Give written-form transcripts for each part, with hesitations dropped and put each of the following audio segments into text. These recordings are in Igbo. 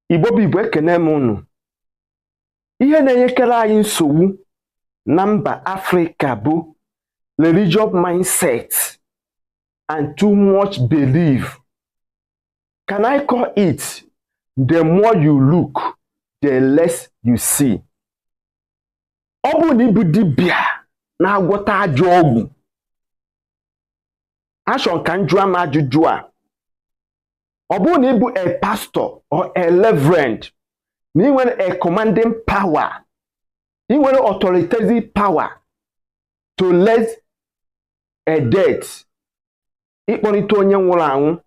Igbo bụ Igbo ekene m unu. Ihe na-enyekere anyị nsogbu na mba Africa bụ religious mindset and too much belief. Can I call it the more you look, the less you see? Ọ bụ na ịbụ dibịa na-agwọta ajọ ọgwụ, achọ ka m jụọ m ajụjụ a. Ọ bụ na ịbụ a pastor or a reverend, na ị nwere a commanding power, ị nwere authoritative power to raise a dead, ịkpọrịta onye nwụrụ anwụ,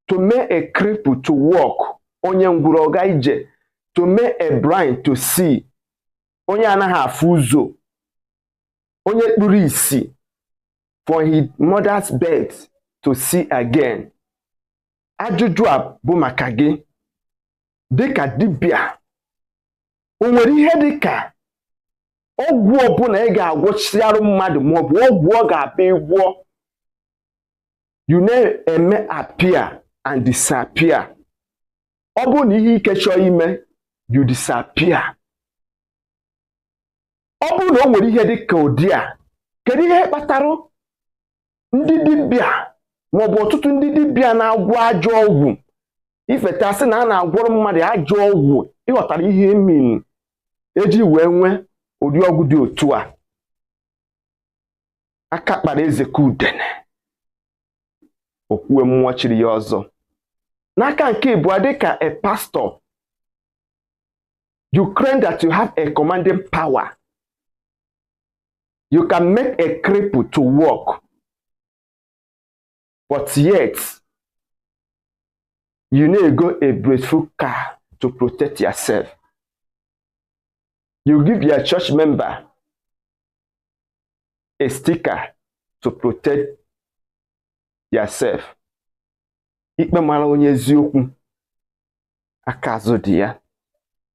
to make a cripple to walk, onye ngwụrụ ọga ije, to make a blind to see, onye anaghị afụ ụzọ, onye kpuru ìsì, for his mother's birth to see again. Ajụjụ a bụ maka gị. Dịka dibịa, o nwere ihe dịka ọgwụ ọbụla ị ga-agwọchiarụ mmadụ maọbụ ọgwụ ọ ga-abịa ịgwọ, you na-eme appear and disappear. Ọ bụ na ihe ike chọọ ime, you disappear. Ọ bụ na o nwere ihe dịka ụdị a, kedu ihe kpatara ndị dibịa maọbụ ọtụtụ ndị dibịa na-agwọ ajọ ọgwụ? Ifeta sị na a na-agwọrọ mmadụ ajọ ọgwụ, ịghọtara ihe emini eji wee nwee ụdị ọgwụ dị otu a. Aka kpara eze ka udene, okwue mmụọ chiri ya ọzọ. N'aka nke ịbụọ, dịka a pastor, you claim that you have a commanding power. You can make a cripple to walk, but yet you need to go a breathful car to protect yourself. You give your church member a sticker to protect yourself. Ikpe mara onye eziokwu, aka azụ dị ya.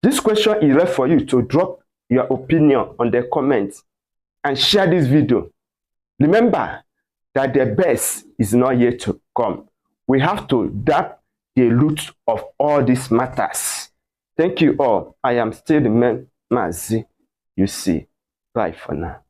This question is left for you to drop your opinion on the comments and share this video. Remember that the best is not yet to come. We have to tap the root of all these matters. Thank you all. I am still the man, Maazi-UC. Bye for now.